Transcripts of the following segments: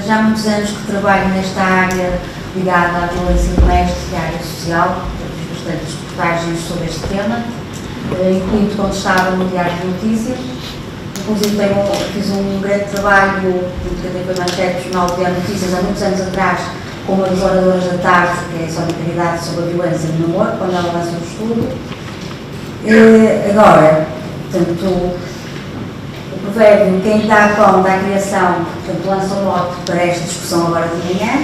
Já há muitos anos que trabalho nesta área ligada à violência doméstica e à área social, fiz bastantes reportagens sobre este tema, incluindo quando estava no Diário de Notícias. Inclusive fiz um grande trabalho, que até foi manchete do Jornal do Diário de Notícias há muitos anos atrás, com uma das oradoras da tarde, que é a Sónia Caridade, sobre a violência no namoro, quando ela lança o estudo. Agora, portanto, o provérbio, quem dá pão dá criação, portanto, lança um mote para esta discussão agora de manhã,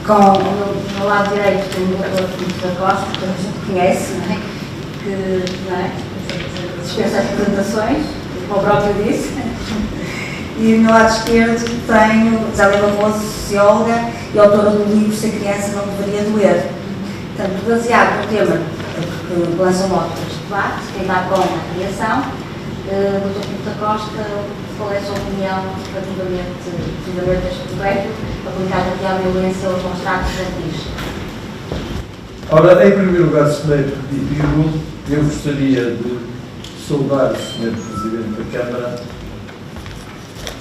com o meu lado direito tem o Dr. Filipe da Costa, que a gente conhece, não é? Que não é? Dispensa as apresentações, como o próprio disse. E no lado esquerdo tenho Zélia Barroso, socióloga e autora do livro Se a Criança Não Deveria Doer. Portanto, baseado no tema que lança o mote para este debate, quem dá pão na criação, o Dr. Filipe da Costa, qual é a sua opinião relativamente a este projeto aplicado aqui à violência aos maus tratos infantis? Ora, em primeiro lugar, Sr. Pedido, eu gostaria de saudar o Sr. Presidente da Câmara,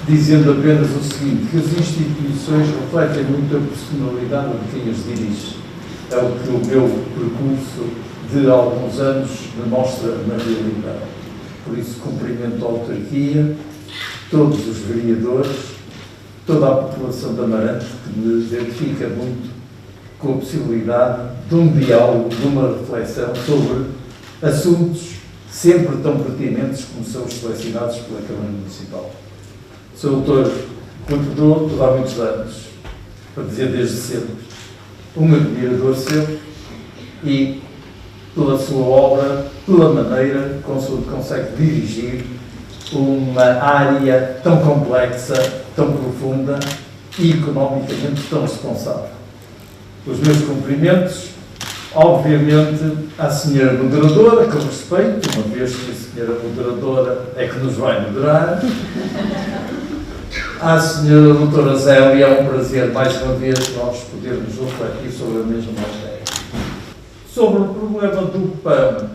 dizendo apenas o seguinte, que as instituições refletem muito a personalidade de quem as dirige. É o que o meu percurso de alguns anos demonstra na realidade. Por isso, cumprimento a autarquia, todos os vereadores, toda a população de Amarante, que me identifica muito com a possibilidade de um diálogo, de uma reflexão sobre assuntos sempre tão pertinentes como são os selecionados pela Câmara Municipal. Sou doutor Corredor, há muitos anos, para dizer desde sempre, um admirador seu e pela sua obra, pela maneira como consegue dirigir uma área tão complexa, tão profunda e economicamente tão responsável. Os meus cumprimentos, obviamente, à senhora moderadora, que eu respeito, uma vez que a senhora moderadora é que nos vai moderar. À senhora doutora Zélia, é um prazer mais uma vez nós podermos refletir sobre a mesma matéria. Sobre o problema do pão,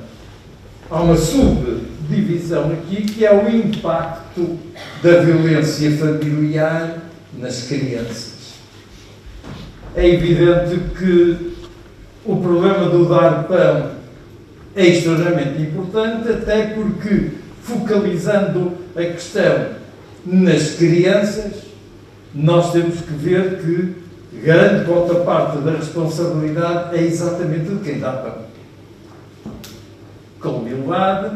há uma subdivisão aqui que é o impacto da violência familiar nas crianças. É evidente que o problema do dar pão é extremamente importante, até porque, focalizando a questão nas crianças, nós temos que ver que grande contraparte da responsabilidade é exatamente de quem dá pão. Com humildade,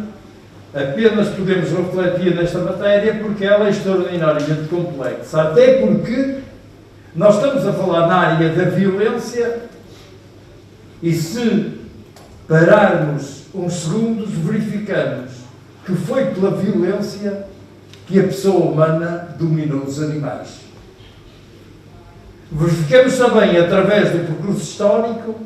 apenas podemos refletir nesta matéria porque ela é extraordinariamente complexa, até porque nós estamos a falar na área da violência e se pararmos uns segundos, verificamos que foi pela violência que a pessoa humana dominou os animais. Verificamos também, através do percurso histórico,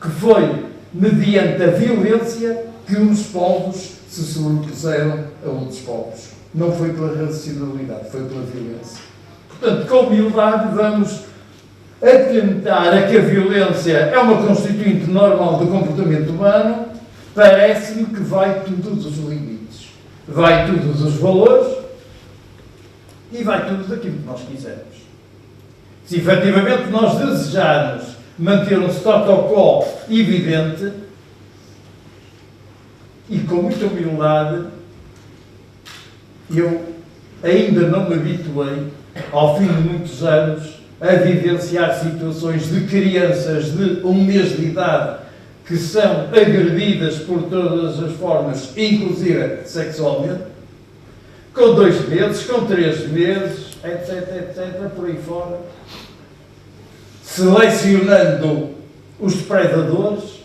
que foi mediante a violência que uns povos se sobrepuseram a outros povos. Não foi pela racionalidade, foi pela violência. Portanto, com humildade, vamos atentar a que a violência é uma constituinte normal do comportamento humano. Parece-me que vai tudo dos limites, vai tudo dos valores e vai tudo daquilo que nós quisermos. Se efetivamente nós desejarmos manter um status quo evidente e com muita humildade, eu ainda não me habituei, ao fim de muitos anos, a vivenciar situações de crianças de 1 mês de idade que são agredidas por todas as formas, inclusive sexualmente, com 2 meses, com 3 meses, etc, por aí fora, selecionando os predadores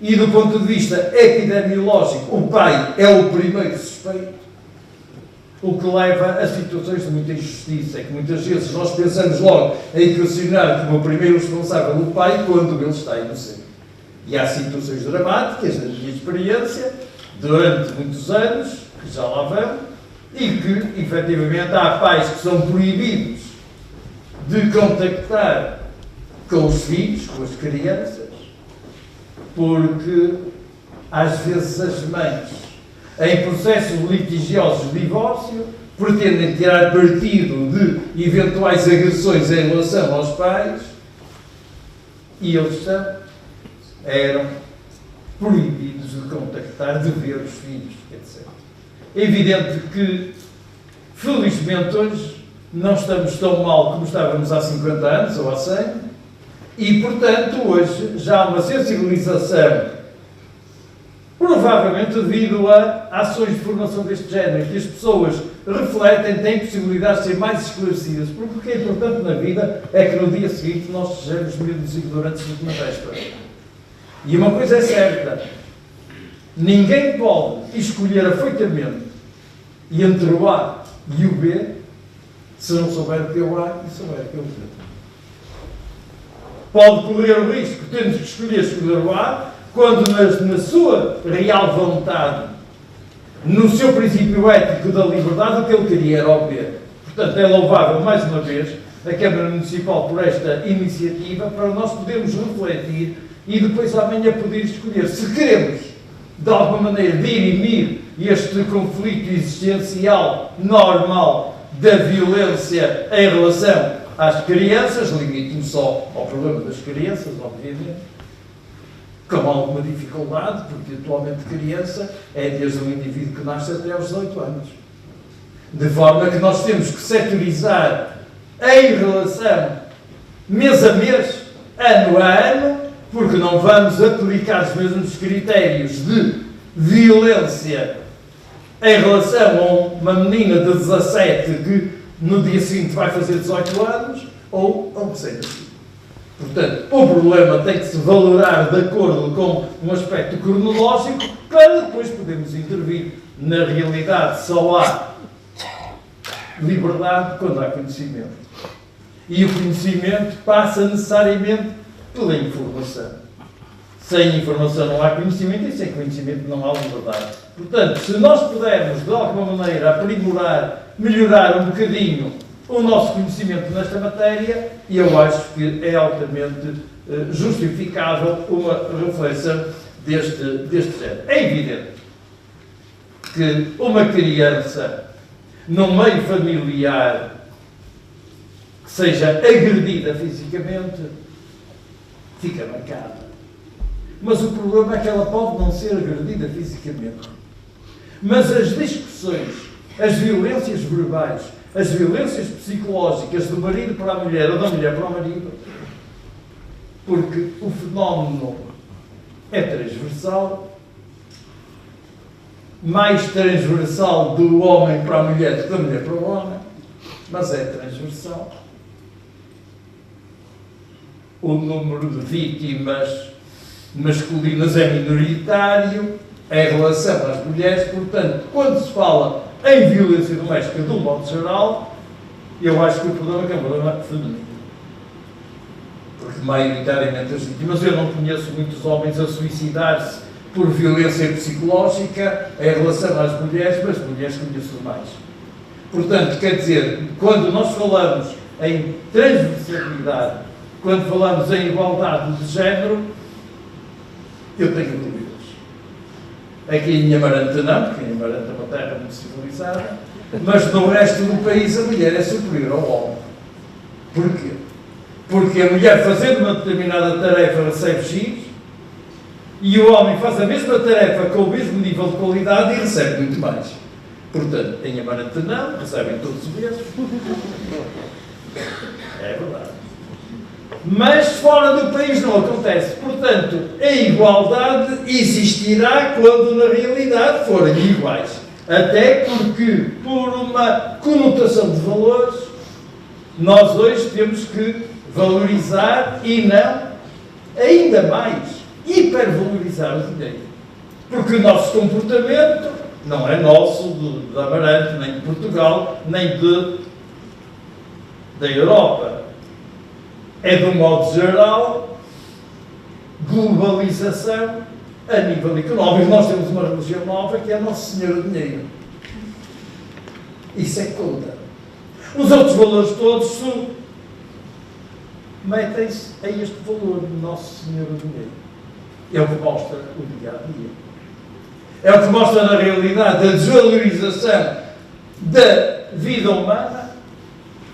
e, do ponto de vista epidemiológico, o pai é o primeiro suspeito, o que leva a situações de muita injustiça, que muitas vezes nós pensamos logo em questionar como o primeiro responsável o pai quando ele está inocente. E há situações dramáticas, na minha experiência, durante muitos anos, que já lá vão, e que, efetivamente, há pais que são proibidos de contactar com os filhos, com as crianças, porque, às vezes, as mães, em processos litigiosos de divórcio, pretendem tirar partido de eventuais agressões em relação aos pais, e eles eram proibidos de contactar, de ver os filhos, etc. É evidente que, felizmente, hoje não estamos tão mal como estávamos há 50 anos ou há 100, e, portanto, hoje já há uma sensibilização, provavelmente devido a ações de formação deste género, que as pessoas refletem, têm possibilidade de ser mais esclarecidas, porque o que é importante na vida é que no dia seguinte nós sejamos menos ignorantes do que na véspera. E uma coisa é certa, ninguém pode escolher afoitamente entre o A e o B se não souber o que é o A e souber o que é o B. Pode correr o risco, tendo que escolher o A, quando na sua real vontade, no seu princípio ético da liberdade, o que ele queria era o B. Portanto, é louvável, mais uma vez, a Câmara Municipal por esta iniciativa, para nós podermos refletir e depois amanhã poder escolher se queremos, de alguma maneira, dirimir este conflito existencial normal da violência em relação às crianças, limite-me só ao problema das crianças, obviamente, com alguma dificuldade, porque atualmente criança é desde o indivíduo que nasce até aos 18 anos. De forma que nós temos que setorizar em relação mês a mês, ano a ano, porque não vamos aplicar os mesmos critérios de violência em relação a uma menina de 17 que no dia seguinte vai fazer 18 anos ou a um recém-nascido. Portanto, o problema tem que se valorar de acordo com um aspecto cronológico para depois podermos intervir. Na realidade, só há liberdade quando há conhecimento. E o conhecimento passa necessariamente pela informação. Sem informação não há conhecimento e sem conhecimento não há liberdade. Portanto, se nós pudermos, de alguma maneira, aprimorar, melhorar um bocadinho o nosso conhecimento nesta matéria, eu acho que é altamente justificável uma reflexão deste género. É evidente que uma criança, no meio familiar, que seja agredida fisicamente, fica marcada. Mas o problema é que ela pode não ser agredida fisicamente. Mas as discussões, as violências verbais, as violências psicológicas do marido para a mulher ou da mulher para o marido, porque o fenómeno é transversal, mais transversal do homem para a mulher do que da mulher para o homem, mas é transversal. O número de vítimas masculinas é minoritário em relação às mulheres, portanto, quando se fala em violência doméstica, de um modo geral, eu acho que o problema é um problema feminino. Porque, maioritariamente, as vítimas, eu não conheço muitos homens a suicidar-se por violência psicológica em relação às mulheres, mas mulheres conheço mais. Portanto, quer dizer, quando nós falamos em transversalidade, quando falamos em igualdade de género, eu tenho dúvidas. Aqui em Amarante não, porque em Amarante é uma terra muito civilizada, mas no resto do país a mulher é superior ao homem. Porquê? Porque a mulher fazendo uma determinada tarefa recebe X e o homem faz a mesma tarefa com o mesmo nível de qualidade e recebe muito mais. Portanto, em Amarante não, recebem todos os mesmos. É verdade. Mas fora do país não acontece. Portanto, a igualdade existirá quando na realidade forem iguais. Até porque, por uma conotação de valores, nós hoje temos que valorizar e não, ainda mais, hipervalorizar o dinheiro. Porque o nosso comportamento não é nosso, de Amarante, nem de Portugal, nem da Europa. É, de um modo geral, globalização a nível económico. Nós temos uma religião nova que é Nosso Senhor do Dinheiro. Isso é que conta. Os outros valores todos metem-se a este valor de Nosso Senhor do Dinheiro. É o que mostra o dia a dia. É o que mostra, na realidade, a desvalorização da vida humana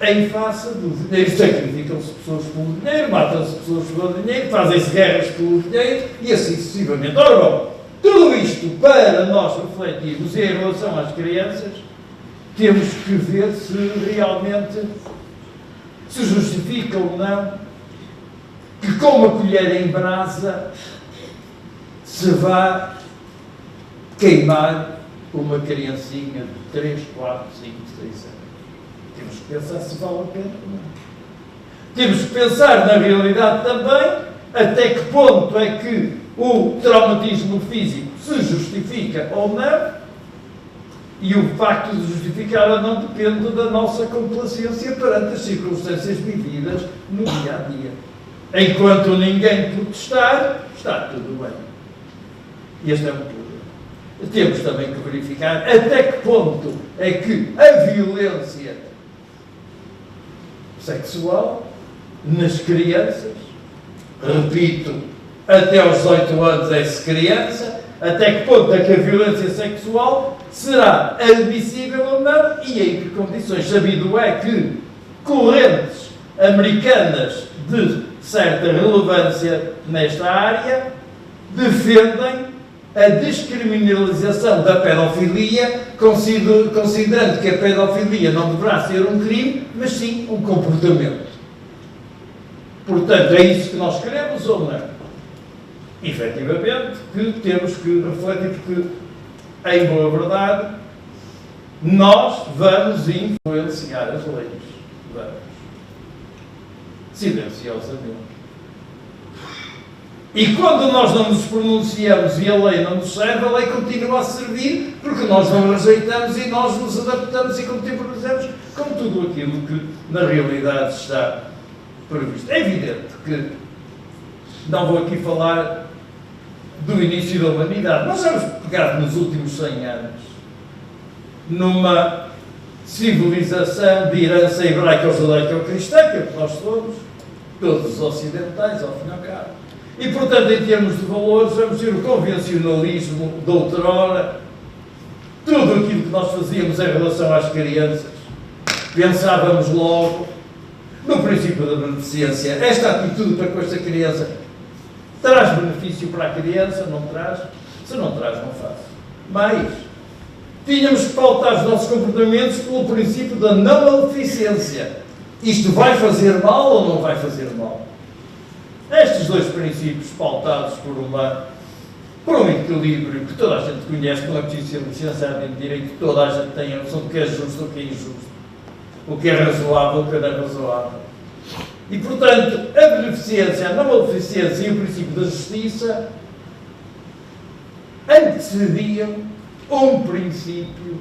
em face do dinheiro. Sacrificam-se pessoas pelo dinheiro, matam-se pessoas pelo dinheiro, fazem-se guerras pelo dinheiro e assim sucessivamente. Ora bom, tudo isto para nós refletirmos em relação às crianças, temos que ver se realmente se justifica ou não que com uma colher em brasa se vá queimar uma criancinha de 3, 4, 5, 6 anos. Temos que pensar se vale a pena ou não. Temos que pensar na realidade também até que ponto é que o traumatismo físico se justifica ou não, e o facto de justificar ou não depende da nossa complacência perante as circunstâncias vividas no dia a dia. Enquanto ninguém protestar, está tudo bem. Este é um problema. Temos também que verificar até que ponto é que a violência sexual nas crianças, repito, até aos 18 anos é-se criança, até que ponto é que a violência sexual será admissível ou não e em que condições. Sabido é que correntes americanas de certa relevância nesta área defendem a descriminalização da pedofilia, considerando que a pedofilia não deverá ser um crime, mas sim um comportamento. Portanto, é isso que nós queremos ou não? Efetivamente, que temos que refletir, porque, em boa verdade, nós vamos influenciar as leis. Vamos. Silenciosamente. E quando nós não nos pronunciamos e a lei não nos serve, a lei continua a servir, porque nós não rejeitamos e nós nos adaptamos e contemporizamos com tudo aquilo que na realidade está previsto. É evidente que não vou aqui falar do início da humanidade. Nós vamos pegar nos últimos 100 anos numa civilização de herança hebraico-judaico-cristã, que é o que nós somos, todos os ocidentais, ao fim e ao cabo. E, portanto, em termos de valores, vamos ter o convencionalismo de outrora, tudo aquilo que nós fazíamos em relação às crianças. Pensávamos logo no princípio da beneficência. Esta atitude para com esta criança traz benefício para a criança? Não traz? Se não traz, não faço. Mas tínhamos que pautar os nossos comportamentos pelo princípio da não maleficência. Isto vai fazer mal ou não vai fazer mal? Estes dois princípios pautados por um equilíbrio que toda a gente conhece, não é preciso ser licenciado em direito, toda a gente tem a noção do que é justo, o que é injusto, o que é razoável, o que não é razoável. E, portanto, a beneficência, a não maleficência e o princípio da justiça antecediam um princípio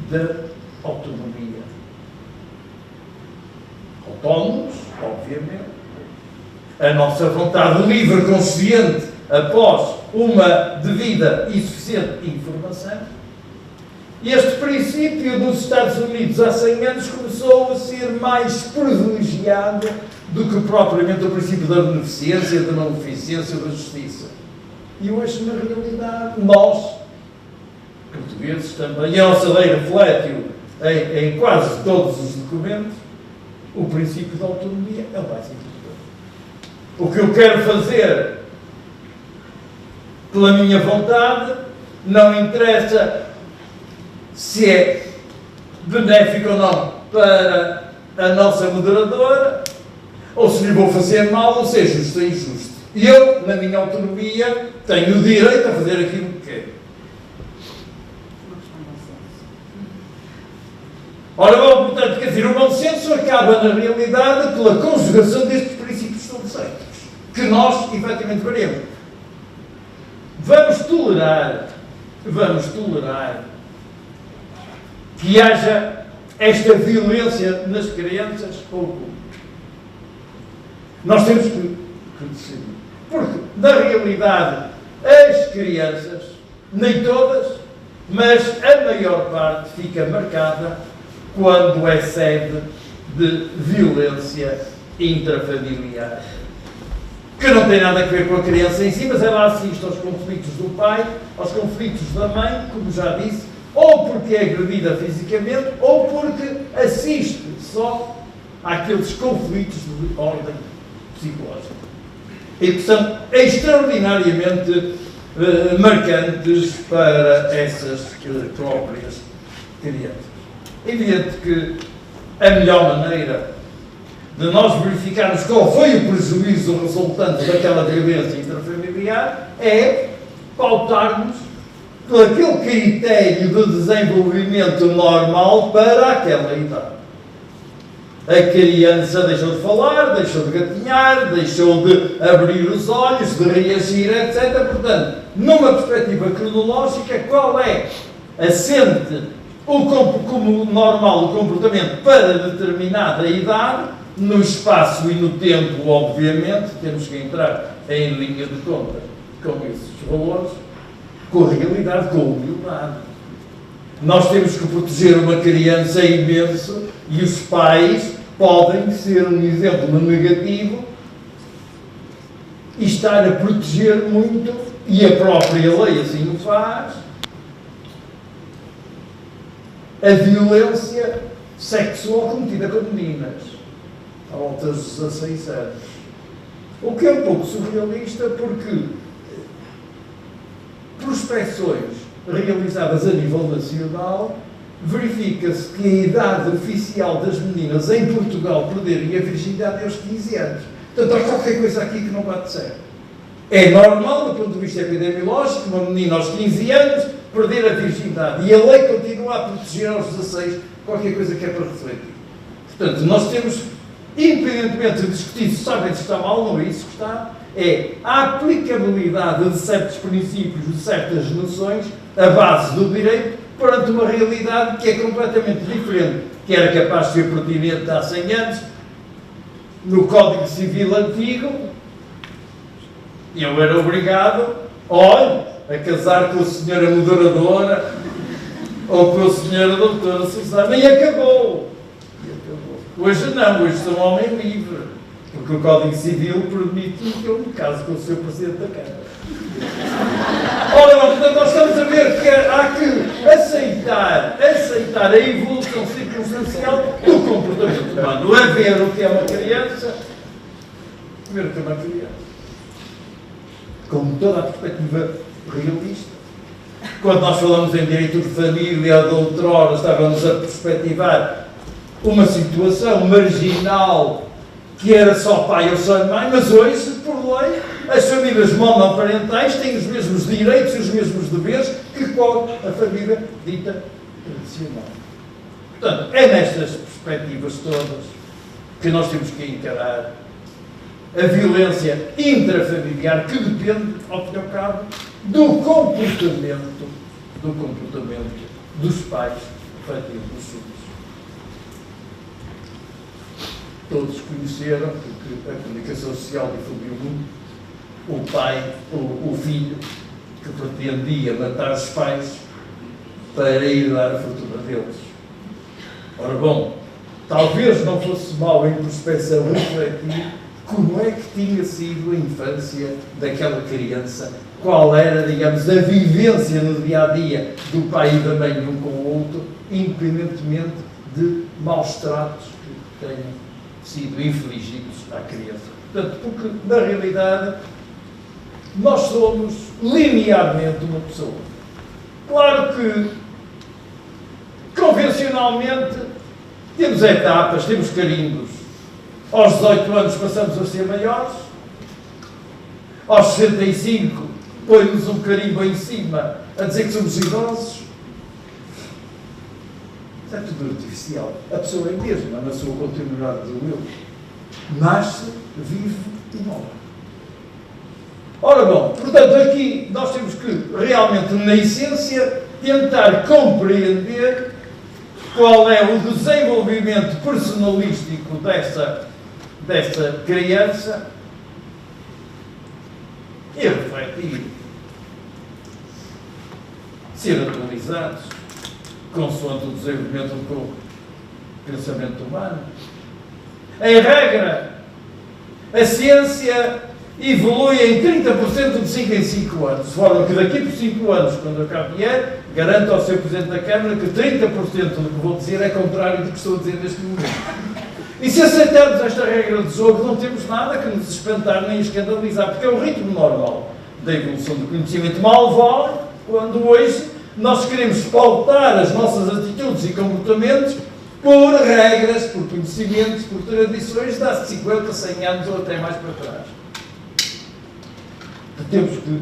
da autonomia. Autónomos, obviamente, a nossa vontade livre, consciente, após uma devida e suficiente informação. Este princípio nos Estados Unidos há 100 anos começou a ser mais privilegiado do que propriamente o princípio da beneficência, da maleficência, da justiça. E hoje, na realidade, nós, portugueses também, e a nossa lei reflete-o em quase todos os documentos, o princípio da autonomia é o mais importante. O que eu quero fazer pela minha vontade não interessa se é benéfico ou não para a nossa moderadora, ou se lhe vou fazer mal, ou se é justo ou injusto. E eu, na minha autonomia, tenho o direito a fazer aquilo que quero. Ora bom, portanto, quer dizer, o bom senso acaba na realidade pela conjugação destes princípios conceitos, que nós, efetivamente, veremos. Vamos tolerar que haja esta violência nas crianças ou como? Nós temos que decidir. Porque, na realidade, as crianças, nem todas, mas a maior parte fica marcada quando é sede de violência intrafamiliar. Que não tem nada a ver com a criança em si, mas ela assiste aos conflitos do pai, aos conflitos da mãe, como já disse, ou porque é agredida fisicamente, ou porque assiste só àqueles conflitos de ordem psicológica. E que são extraordinariamente marcantes para essas próprias crianças. É evidente que a melhor maneira de nós verificarmos qual foi o prejuízo resultante daquela violência intrafamiliar é pautarmos por aquele critério de desenvolvimento normal para aquela idade. A criança deixou de falar, deixou de gatinhar, deixou de abrir os olhos, de reagir, etc. Portanto, numa perspectiva cronológica, qual é assente como normal o comportamento para determinada idade, no espaço e no tempo, obviamente, temos que entrar em linha de conta com esses valores, com a realidade, com a humildade. Nós temos que proteger uma criança imenso e os pais podem ser um exemplo negativo e estar a proteger muito, e a própria lei assim o faz, a violência sexual cometida com meninas à volta dos 16 anos. O que é um pouco surrealista porque prospecções realizadas a nível nacional verifica-se que a idade oficial das meninas em Portugal perderem a virgindade é aos 15 anos. Portanto, há qualquer coisa aqui que não bate certo. É normal, do ponto de vista epidemiológico, uma menina aos 15 anos perder a virgindade. E a lei continua a proteger aos 16 qualquer coisa que é para refletir. Portanto, nós temos, independentemente de discutir se sabem se está mal, não é isso que está, é a aplicabilidade de certos princípios, de certas noções, a base do direito, perante uma realidade que é completamente diferente, que era capaz de ser pertinente há 100 anos, no Código Civil antigo, eu era obrigado, olha, a casar com a senhora moderadora ou com a senhora doutora Susana, e acabou. Hoje não, hoje sou um homem livre, porque o Código Civil permite que eu me case com o Sr. Presidente da Câmara. Ora, portanto, nós estamos a ver que há que aceitar a evolução circunstancial do comportamento humano, a ver o que é uma criança, ver o que é uma criança. Com toda a perspectiva realista. Quando nós falamos em direito de família, de outrora, estávamos a perspectivar uma situação marginal que era só pai ou só mãe, mas hoje, por lei, as famílias monoparentais têm os mesmos direitos e os mesmos deveres que a família dita tradicional. Portanto, é nestas perspectivas todas que nós temos que encarar a violência intrafamiliar, que depende, ao fim e ao cabo, do comportamento dos pais respectivos dos filhos. Todos conheceram, porque a comunicação social difundiu muito, o pai, o filho, que pretendia matar os pais para ir dar a fortuna deles. Ora bom, talvez não fosse mal em prospecção refletir como é que tinha sido a infância daquela criança, qual era, digamos, a vivência no dia-a-dia do pai e da mãe um com o outro, independentemente de maus tratos que tenham sido infligidos à criança. Portanto, porque, na realidade, nós somos linearmente uma pessoa. Claro que, convencionalmente, temos etapas, temos carimbos. Aos 18 anos passamos a ser maiores, aos 65 põe-nos um carimbo em cima a dizer que somos idosos. Isso é tudo artificial. A pessoa é a mesma na sua continuidade do eu. Nasce, vive e morre. Ora bom, portanto aqui nós temos que realmente, na essência, tentar compreender qual é o desenvolvimento personalístico desta criança e refletir, ser atualizados consoante o desenvolvimento do pensamento humano. Em regra, a ciência evolui em 30% de 5 em 5 anos, de forma que daqui por 5 anos, quando eu cá vier, garanto ao Sr. Presidente da Câmara que 30% do que vou dizer é contrário do que estou a dizer neste momento. E se aceitarmos esta regra de jogo, não temos nada que nos espantar nem escandalizar, porque é o ritmo normal da evolução do conhecimento. Mal vale quando hoje nós queremos pautar as nossas atitudes e comportamentos por regras, por conhecimentos, por tradições de há 50, 100 anos ou até mais para trás. Temos que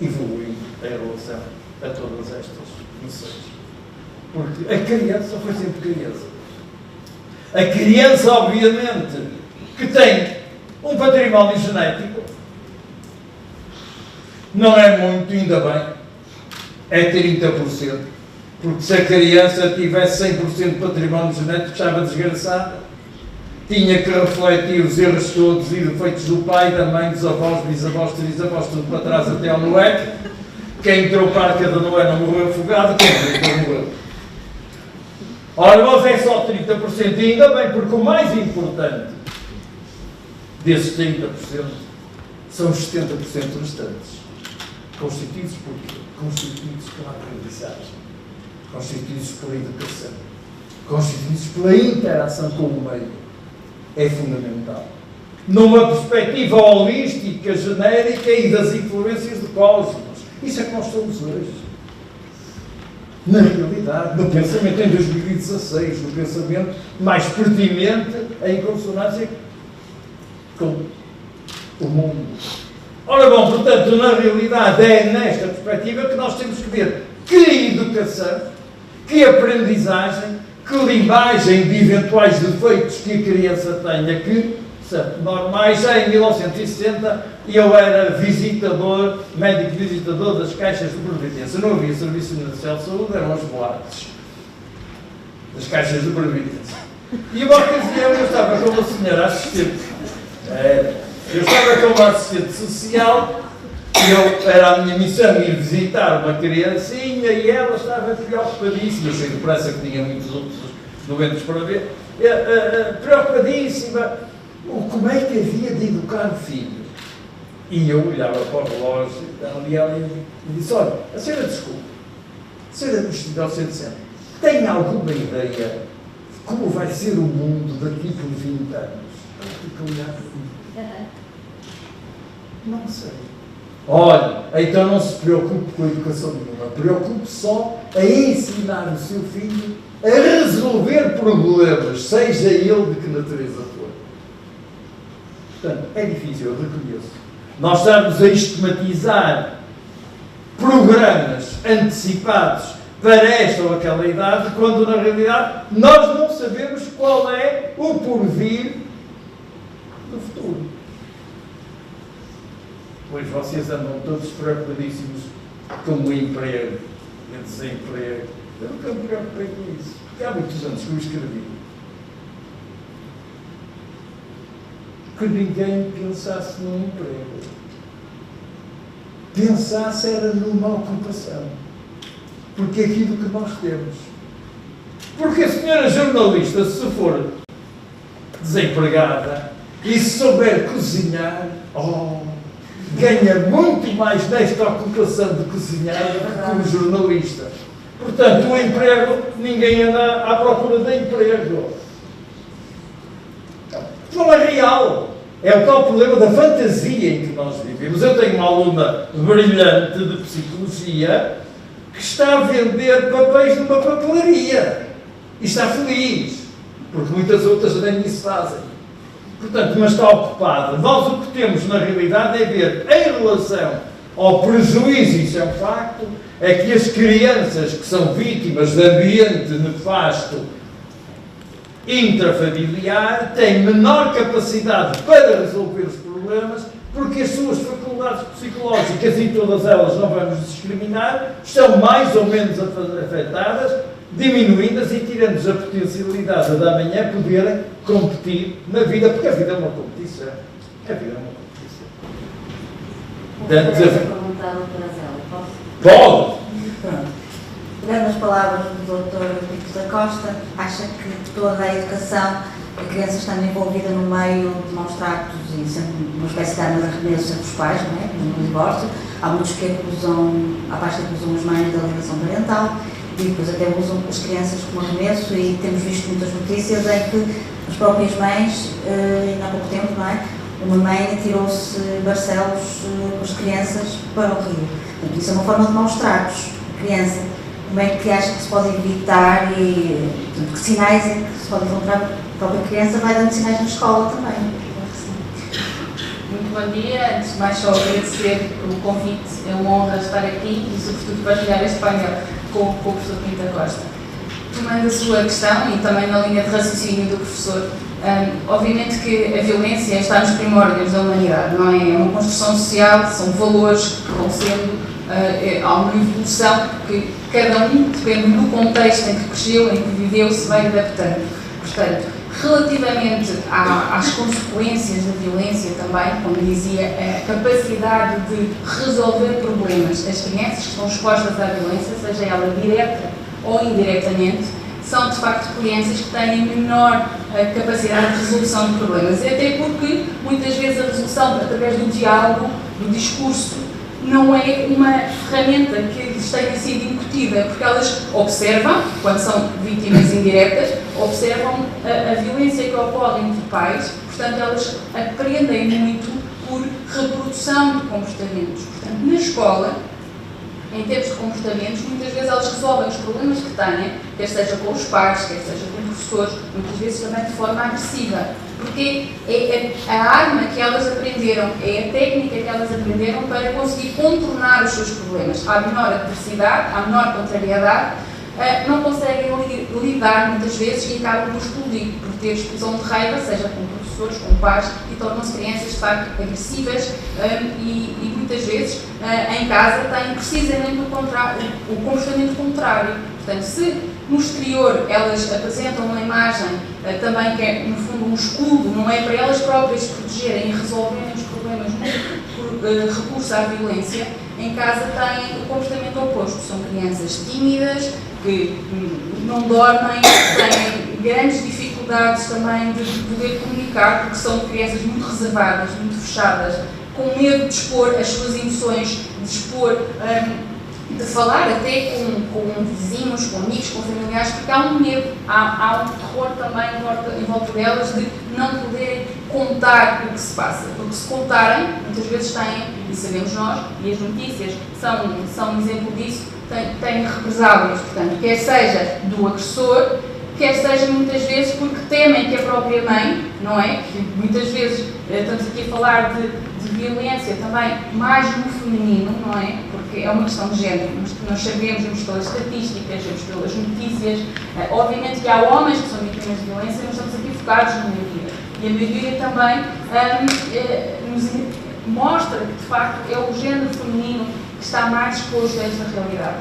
evoluir em relação a todas estas noções. Porque a criança foi sempre criança. A criança, obviamente, que tem um património genético, não é muito, ainda bem, é 30%. Porque se a criança tivesse 100% de património genético, estava desgraçada. Tinha que refletir os erros todos e defeitos do pai, da mãe, dos avós, bisavós, trisavós, tudo para trás até ao Noé. Quem entrou para a arca de Noé não morreu afogado, quem morreu. Ora, mas é só 30%, e ainda bem, porque o mais importante desses 30% são os 70% restantes. Constituídos por quê? Constituídos pela aprendizagem, constituídos pela educação, constituídos pela interação com o meio. É fundamental. Numa perspectiva holística, genérica e das influências do cosmos. Isso é que nós somos hoje. Na realidade, no pensamento em 2016, no pensamento mais pertinente em consonância com o mundo. Ora bom, portanto, na realidade é nesta perspectiva que nós temos que ver que educação, que aprendizagem, que limbagem de eventuais defeitos que a criança tenha, que são normais. Já em 1960 eu era visitador, médico visitador das caixas de previdência. Não havia Serviço Nacional de Saúde, eram as boates das caixas de previdência. E uma ocasião eu estava com uma senhora assistente, eu estava com uma assistente social, e era a minha missão ir visitar uma criancinha e ela estava preocupadíssima, eu sei depressa que tinha muitos outros doentes para ver, preocupadíssima, como é que havia de educar o filho? E eu olhava para o relógio e ela me disse, olha, a senhora desculpa, a senhora ao centro, tem alguma ideia de como vai ser o mundo daqui por 20 anos? Ela fica a olhar para mim. Não sei. Olha, então não se preocupe com a educação nenhuma, preocupe só a ensinar o seu filho a resolver problemas, seja ele de que natureza for. Portanto, é difícil, eu reconheço. Nós estamos a esquematizar programas antecipados para esta ou aquela idade, quando na realidade nós não sabemos qual é o porvir do futuro. Pois vocês andam todos preocupadíssimos com o emprego e o desemprego. Eu nunca me preocupei com isso, porque há muitos anos que eu escrevi que ninguém pensasse num emprego. Pensasse era numa ocupação. Porque é aquilo que nós temos. Porque a senhora jornalista, se for desempregada e se souber cozinhar, ganha muito mais nesta ocupação de cozinhar do que como jornalista. Portanto, o emprego, ninguém anda à procura de emprego. Não é real. É o tal problema da fantasia em que nós vivemos. Eu tenho uma aluna brilhante de psicologia que está a vender papéis numa papelaria. E está feliz. Porque muitas outras nem isso fazem. Portanto, mas está ocupada. Nós o que temos na realidade é ver, em relação ao prejuízo, isso é um facto, é que as crianças que são vítimas de ambiente nefasto intrafamiliar têm menor capacidade para resolver os problemas, porque as suas faculdades psicológicas, e todas elas não vamos discriminar, estão mais ou menos afetadas, diminuindo-as e tirando-nos a potencialidade de amanhã poderem competir na vida, porque a vida é uma competição. A vida é uma competição. Perguntar ao Dr. Zélia, posso? Pode! Pronto. Pegando as palavras do Dr. Pico da Costa, acha que toda a educação a criança estando envolvida no meio de maus tratos e sempre uma espécie de arma de arremesso entre os pais, não é? No divórcio, há muitos que acusam, há pais que acusam as mães da alienação parental e depois até usam as crianças como arremesso, e temos visto muitas notícias em que as próprias mães, há pouco tempo, não é? Uma mãe atirou-se Barcelos com as crianças para o rio. Portanto, isso é uma forma de maus tratos a criança. Como é que acha que se pode evitar e portanto, que sinais é que se pode encontrar? A própria criança vai dando sinais na escola também. Muito bom dia. Antes de mais, só agradecer o convite. É uma honra estar aqui e, sobretudo, partilhar este painel com o professor Pinta Costa. Tomando a sua questão e também na linha de raciocínio do professor, obviamente que a violência está nos primórdios da humanidade, não é? É uma construção social, são valores que vão sendo, há uma evolução que cada um, depende do contexto em que cresceu, em que viveu, se vai adaptando. Portanto, relativamente às consequências da violência também, como dizia, a capacidade de resolver problemas, as crianças que estão expostas à violência, seja ela direta ou indiretamente, são de facto crianças que têm menor capacidade de resolução de problemas, até porque muitas vezes a resolução através do diálogo, do discurso, não é uma ferramenta que lhes tenha sido incutida, porque elas observam, quando são vítimas indiretas, observam a violência que ocorre entre pais, portanto elas aprendem muito por reprodução de comportamentos. Portanto, na escola, em termos de comportamentos, muitas vezes elas resolvem os problemas que têm, quer seja com os pais, quer seja com professores, muitas vezes também de forma agressiva, porque é a arma que elas aprenderam, é a técnica que elas aprenderam para conseguir contornar os seus problemas. Há menor adversidade, há menor contrariedade, não conseguem lidar muitas vezes e acabam por explodir, por ter explosão de raiva, seja com professores, com pais, e tornam-se crianças de facto agressivas e muitas vezes em casa têm precisamente o comportamento contrário. Portanto, se no exterior elas apresentam uma imagem também que é no fundo um escudo, não é, para elas próprias se protegerem e resolverem os problemas por recurso à violência, em casa têm o comportamento oposto. São crianças tímidas, que não dormem, têm grandes dificuldades também de poder comunicar, porque são crianças muito reservadas, muito fechadas, com medo de expor as suas emoções, de expor, de falar até com vizinhos, com amigos, com familiares, porque há um medo, há um terror também em volta delas de não poderem contar o que se passa, porque se contarem, muitas vezes têm, e sabemos nós, e as notícias são um exemplo disso, têm represálias, portanto, quer seja do agressor, quer seja muitas vezes porque temem que a própria mãe, não é? Muitas vezes estamos aqui a falar de violência também mais no feminino, não é? Porque é uma questão de género, nós sabemos, vemos pelas estatísticas, vemos pelas notícias, obviamente que há homens que são vítimas de violência, mas estamos aqui focados na maioria. E a maioria também nos mostra que de facto é o género feminino que está mais exposto a esta realidade.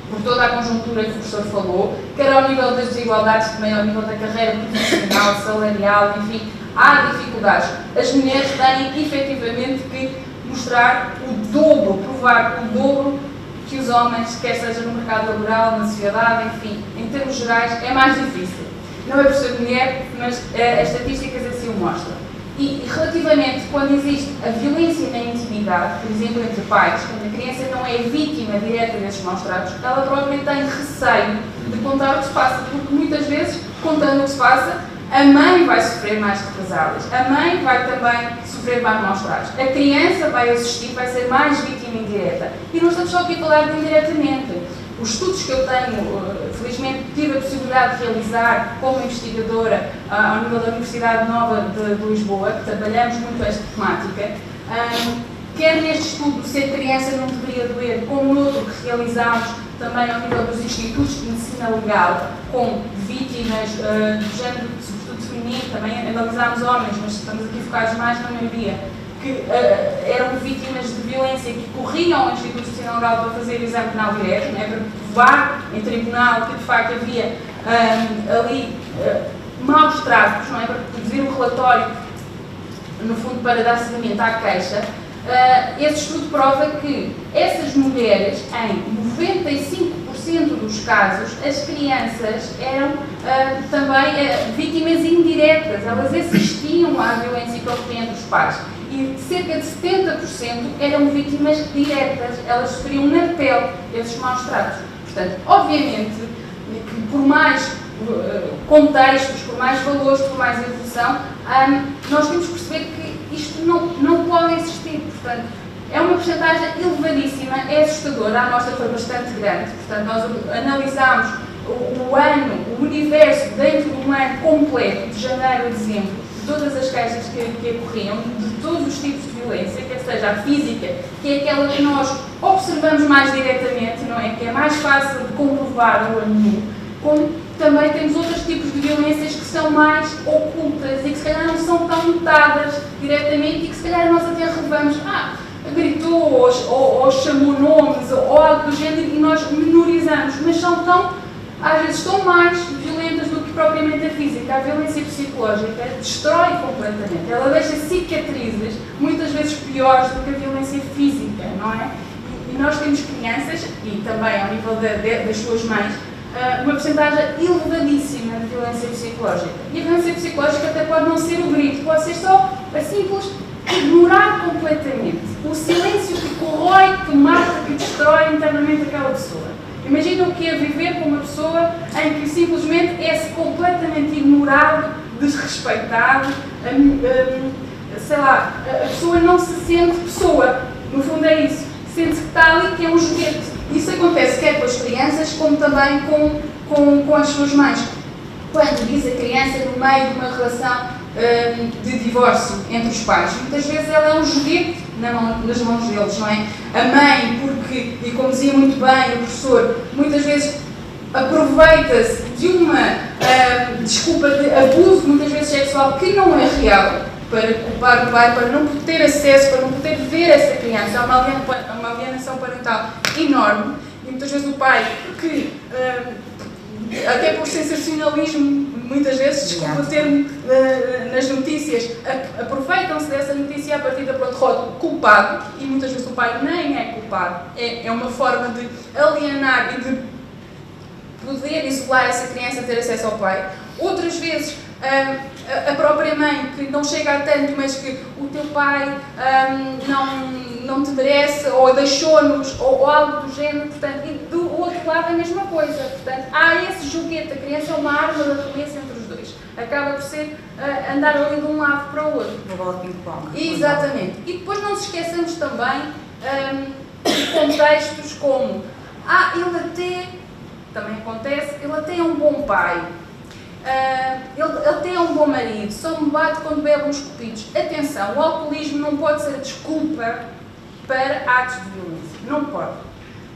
Por toda a conjuntura que o professor falou, quer ao nível das desigualdades, também ao nível da carreira profissional, salarial, enfim, há dificuldades. As mulheres têm efetivamente que mostrar o dobro, provar o dobro que os homens, quer seja no mercado laboral, na sociedade, enfim, em termos gerais, é mais difícil. Não é por ser mulher, mas as estatísticas assim o mostram. E relativamente, quando existe a violência na intimidade, por exemplo, entre pais, quando a criança não é vítima direta desses maus tratos, ela própria tem receio de contar o que se passa, porque muitas vezes, contando o que se passa, a mãe vai sofrer mais represálias, a mãe vai também sofrer mais maus tratos, a criança vai assistir, vai ser mais vítima indireta. E não estamos só aqui a falar de indiretamente. Os estudos que eu tenho, felizmente tive a possibilidade de realizar como investigadora ao nível da Universidade Nova de Lisboa, que trabalhamos muito esta temática, quer neste estudo Se a Criança Não Deveria Doer, como no outro que realizámos também ao nível dos institutos de medicina legal, com vítimas do género, sobretudo feminino, também analisámos homens, mas estamos aqui focados mais na maioria, que eram vítimas de violência, que corriam ao Instituto de Medicina Legal para fazer o exame penal direto, né, para provar em tribunal que de facto havia ali maus tratos, não é, para produzir um relatório, no fundo para dar seguimento à queixa. Esse estudo prova que essas mulheres, em 95% dos casos, as crianças eram também vítimas indiretas, elas assistiam à violência que ocorria entre os pais. E cerca de 70% eram vítimas diretas, elas sofriam na pele esses maus tratos. Portanto, obviamente, que por mais contextos, por mais valores, por mais evolução, nós temos que perceber que isto não pode existir. Portanto, é uma porcentagem elevadíssima, é assustadora, a amostra foi bastante grande. Portanto, nós analisámos o ano, o universo dentro de um ano completo, de janeiro a dezembro, de todas as queixas que ocorriam, de todos os tipos de violência, quer seja a física, que é aquela que nós observamos mais diretamente, não é? Que é mais fácil de comprovar ao olho nu, como também temos outros tipos de violências que são mais ocultas e que se calhar não são tão notadas diretamente e que se calhar nós até relevamos, gritou ou chamou nomes ou algo do género e nós menorizamos, mas são às vezes tão mais violentas do que propriamente a física. A violência psicológica destrói completamente, ela deixa cicatrizes muitas vezes piores do que a violência física, não é? E nós temos crianças, e também ao nível das suas mães, uma porcentagem elevadíssima de violência psicológica. E a violência psicológica até pode não ser o grito, pode ser só a simples ignorar completamente. O silêncio que corrói, que mata, que destrói internamente aquela pessoa. Imagina o que é viver com uma pessoa em que simplesmente é-se completamente ignorado, desrespeitado, sei lá, a pessoa não se sente pessoa. No fundo é isso. Sente-se que está ali, que é um joguete. Isso acontece quer com as crianças, como também com as suas mães. Quando diz a criança no meio de uma relação de divórcio entre os pais, muitas vezes ela é um joguete nas mãos deles, não é? A mãe, porque, e como dizia muito bem o professor, muitas vezes aproveita-se de uma desculpa de abuso, muitas vezes sexual, que não é real, para culpar o pai, para não poder ter acesso, para não poder ver essa criança. Há uma alienação parental enorme, e muitas vezes o pai, que até por sensacionalismo, muitas vezes, desculpa o termo, nas notícias, aproveitam-se dessa notícia a partir da rótulo culpado, e muitas vezes o pai nem é culpado. É uma forma de alienar e de poder isolar essa criança, ter acesso ao pai. Outras vezes, a própria mãe, que não chega a tanto, mas que o teu pai não te merece, ou deixou-nos, ou algo do género, portanto, e do outro lado a mesma coisa. Portanto, há esse joguete, a criança é uma arma da violência entre os dois. Acaba por ser andar ali de um lado para o outro. Uma bola de ping-pong. Exatamente. E depois não nos esqueçamos também de contextos como ele até, também acontece, ele até é um bom pai. Ele até é um bom marido, só me bate quando bebe uns copitos. Atenção, o alcoolismo não pode ser desculpa para atos de violência. Não pode.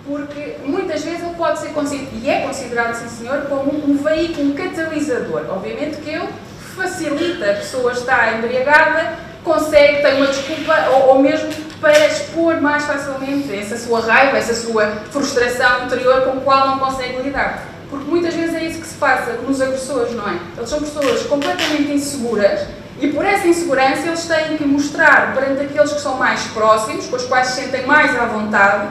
Porque muitas vezes ele pode ser considerado, e é considerado, sim senhor, como um veículo, um catalisador. Obviamente que ele facilita, a pessoa está embriagada, consegue, tem uma desculpa, ou mesmo para expor mais facilmente essa sua raiva, essa sua frustração interior com a qual não consegue lidar. Porque muitas vezes é isso que se passa nos agressores, não é? Eles são pessoas completamente inseguras e por essa insegurança eles têm que mostrar perante aqueles que são mais próximos, com os quais se sentem mais à vontade,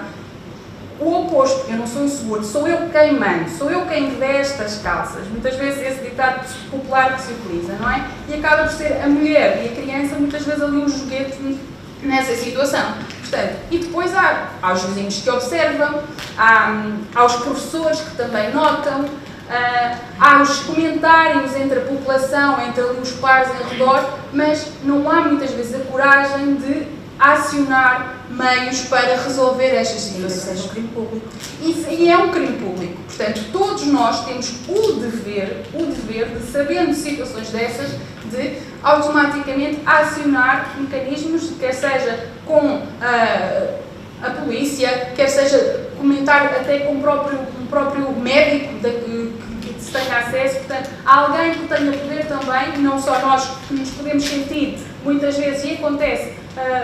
o oposto. Eu não sou inseguro, sou eu quem mando, sou eu quem veste as calças. Muitas vezes esse ditado popular que se utiliza, não é? E acaba por ser a mulher e a criança muitas vezes ali um joguete nessa situação. Portanto, e depois há os vizinhos que observam, há os professores que também notam, há os comentários entre a população, entre ali os pares em redor, mas não há muitas vezes a coragem de acionar meios para resolver estas situações. É um crime público. E é um crime público. Portanto, todos nós temos o dever de, sabendo situações dessas, de automaticamente acionar mecanismos, quer seja com a polícia, quer seja comentar até com o próprio médico que se tenha acesso. Portanto, há alguém que tenha poder também, não só nós que nos podemos sentir, muitas vezes, e acontece,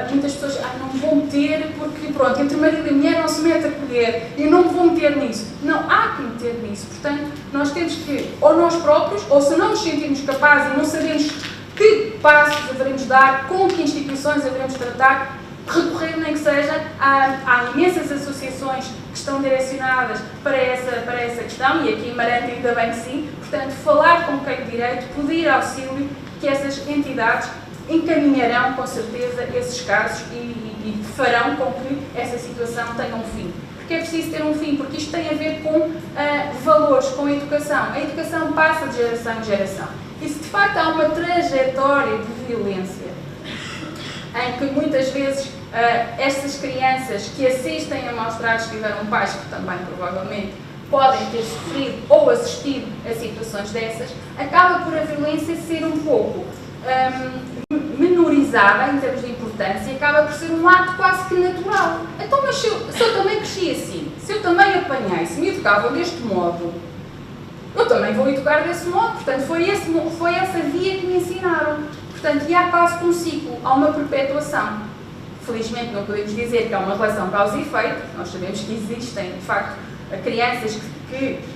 muitas pessoas não vão meter porque, pronto, entre marido e mulher não se mete a colher, eu não me vou meter nisso. Não, há que meter nisso. Portanto, nós temos que, ou nós próprios, ou se não nos sentirmos capazes e não sabemos que passos devemos dar, com que instituições devemos tratar, recorrer nem que seja, há imensas associações que estão direcionadas para essa questão, e aqui em Marante ainda bem que sim. Portanto, falar com quem de direito, pedir auxílio, que essas entidades encaminharão com certeza esses casos e farão com que essa situação tenha um fim. Porque é preciso ter um fim, porque isto tem a ver com valores, com a educação. A educação passa de geração em geração. E se de facto há uma trajetória de violência, em que muitas vezes estas crianças que assistem a maus tratos tiveram pais que também provavelmente podem ter sofrido ou assistido a situações dessas, acaba por a violência ser um pouco menorizada em termos de importância e acaba por ser um ato quase que natural. Então, mas se eu também cresci assim, se eu também apanhei, se me educavam deste modo, eu também vou educar desse modo. Portanto, foi essa via que me ensinaram. Portanto, e há quase que um ciclo, há uma perpetuação. Felizmente não podemos dizer que há uma relação causa e efeito. Nós sabemos que existem, de facto, crianças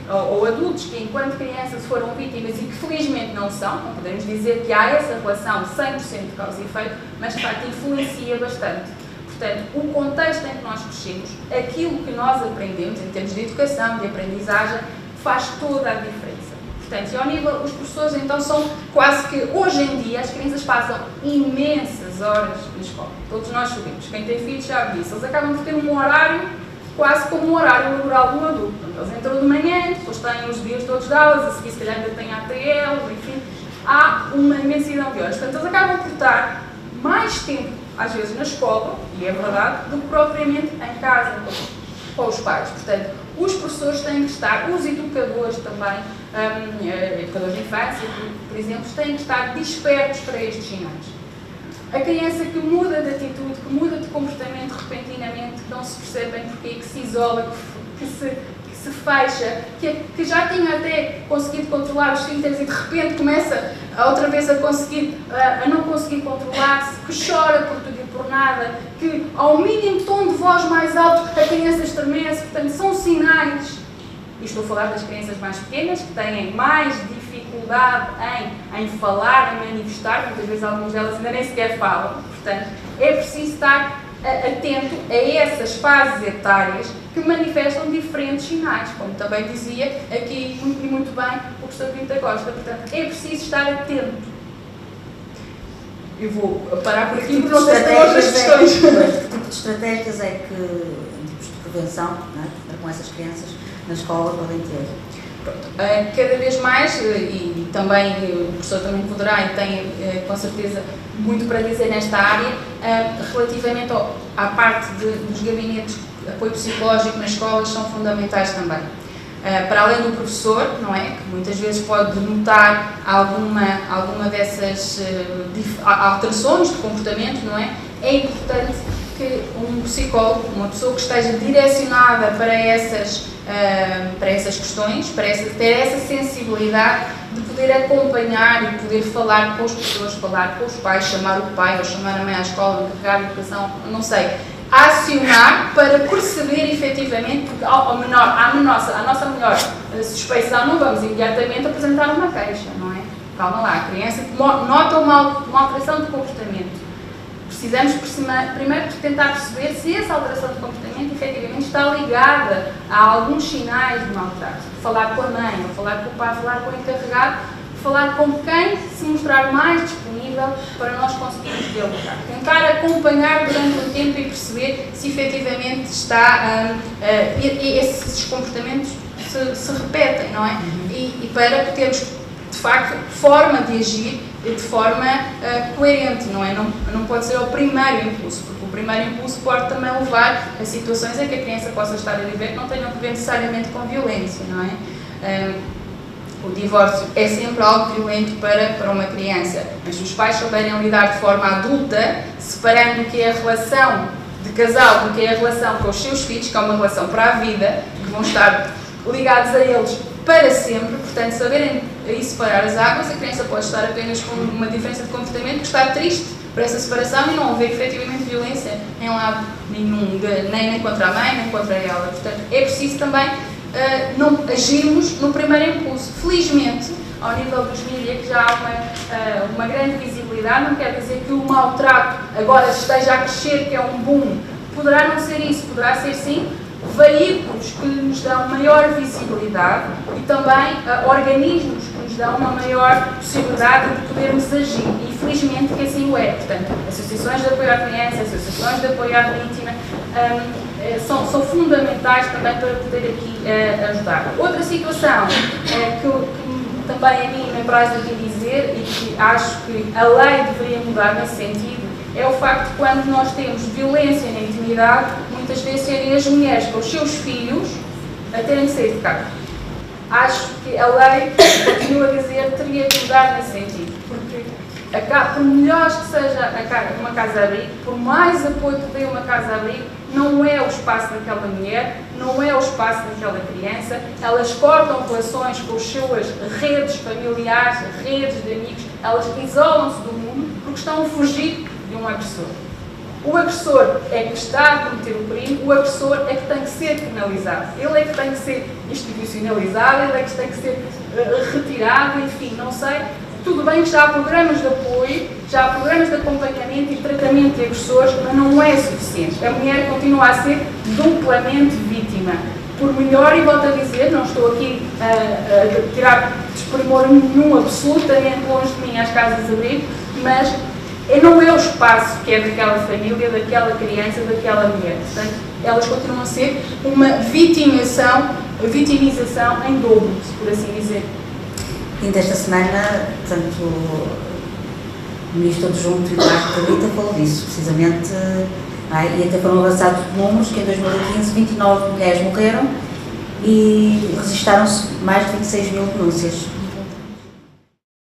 ou adultos que enquanto crianças foram vítimas e que felizmente não são. Não podemos dizer que há essa relação 100% de causa e efeito, mas de facto influencia bastante. Portanto, o contexto em que nós crescemos, aquilo que nós aprendemos em termos de educação, de aprendizagem, faz toda a diferença. Portanto, e ao nível, os professores então são quase que, hoje em dia, as crianças passam imensas horas na escola. Todos nós sabemos, quem tem filhos já viu isso. Eles acabam por ter um horário quase como um horário laboral de um adulto. Eles entram de manhã, depois têm os dias todos de aulas, a seguir se calhar ainda têm ATL, enfim, há uma imensidão de horas. Portanto, eles acabam por estar mais tempo, às vezes, na escola, e é verdade, do que propriamente em casa com os pais. Portanto, os professores têm que estar, os educadores também, educadores de infância, por exemplo, têm que estar despertos para estes sinais. A criança que muda de atitude, que muda de comportamento repentinamente, que não se percebem porque, que se isola, que se fecha, que já tinha até conseguido controlar os esfíncteres e de repente começa outra vez a não conseguir controlar-se, que chora por tudo e por nada, que ao mínimo tom de voz mais alto a criança estremece. Portanto, são sinais. E estou a falar das crianças mais pequenas, que têm mais dificuldade em falar, em manifestar, muitas vezes algumas delas ainda nem sequer falam. Portanto, é preciso estar atento a essas fases etárias que manifestam diferentes sinais, como também dizia aqui muito bem o professor Pinto da Costa. Portanto, é preciso estar atento. Eu vou parar por aqui, porque não sei se tem outras questões. Que tipo de estratégias é que, em tipos de prevenção, com essas crianças na escola, podem ter? Cada vez mais, e também o professor também poderá e tem com certeza muito para dizer nesta área, relativamente à parte dos gabinetes de apoio psicológico nas escolas, são fundamentais também. Para além do professor, não é, que muitas vezes pode notar alguma dessas alterações de comportamento, não é? É importante que um psicólogo, uma pessoa que esteja direcionada para essas questões, ter essa sensibilidade de poder acompanhar e poder falar com os professores, falar com os pais, chamar o pai ou chamar a mãe à escola, encarregar a educação, não sei, acionar para perceber efetivamente, porque à nossa melhor suspeição não vamos imediatamente apresentar uma queixa, não é? Calma lá, a criança nota uma alteração de comportamento. Precisamos primeiro tentar perceber se essa alteração de comportamento efetivamente está ligada a alguns sinais de maltrato. Falar com a mãe, ou falar com o pai, falar com o encarregado, falar com quem se mostrar mais disponível para nós conseguirmos dialogar. Tentar acompanhar durante um tempo e perceber se efetivamente esses comportamentos se repetem, não é? E para termos, de facto, forma de agir de forma coerente, não é? Não pode ser o primeiro impulso, porque o primeiro impulso pode também levar a situações em que a criança possa estar a viver que não tenham a ver necessariamente com violência, não é? O divórcio é sempre algo violento para uma criança, mas se os pais souberem lidar de forma adulta, separando o que é a relação de casal do que é a relação com os seus filhos, que é uma relação para a vida, que vão estar ligados a eles para sempre, portanto, saberem aí separar as águas, a criança pode estar apenas com uma diferença de comportamento, que está triste por essa separação e não haver efetivamente violência em lado nenhum, nem contra a mãe, nem contra ela. Portanto, é preciso também não agirmos no primeiro impulso. Felizmente, ao nível dos mídias, que já há uma grande visibilidade, não quer dizer que o maltrato agora esteja a crescer, que é um boom. Poderá não ser isso, poderá ser sim veículos que nos dão maior visibilidade e também organismos que nos dão uma maior possibilidade de podermos agir. E felizmente que assim o é. Portanto, associações de apoio à criança, associações de apoio à vítima, são fundamentais também para poder aqui ajudar. Outra situação que também a mim me apraz aqui dizer, e que acho que a lei deveria mudar nesse sentido, é o facto de quando nós temos violência na intimidade, muitas vezes serem as mulheres com os seus filhos a terem que ser educadas. Acho que a lei, continuo a dizer, teria que mudar nesse sentido, porque por melhor que seja uma casa-abrigo, por mais apoio que dê uma casa-abrigo, não é o espaço daquela mulher, não é o espaço daquela criança. Elas cortam relações com as suas redes familiares, redes de amigos, elas isolam-se do mundo porque estão a fugir de um agressor. O agressor é que está a cometer o crime, o agressor é que tem que ser penalizado, ele é que tem que ser institucionalizado, ele é que tem que ser retirado, enfim, não sei. Tudo bem que já há programas de apoio, já há programas de acompanhamento e tratamento de agressores, mas não é suficiente. A mulher continua a ser duplamente vítima. Por melhor, e volto a dizer, não estou aqui a tirar desprimor nenhum, absolutamente longe de mim, às casas de abrigo, mas não é o espaço que é daquela família, daquela criança, daquela mulher. Portanto, elas continuam a ser uma vitimização em dobro, por assim dizer. E desta semana, portanto, o Ministro Adjunto e Marco Rita falou disso, precisamente, e até foram avançados números que em 2015 29 mulheres morreram e registaram-se mais de 26 mil denúncias.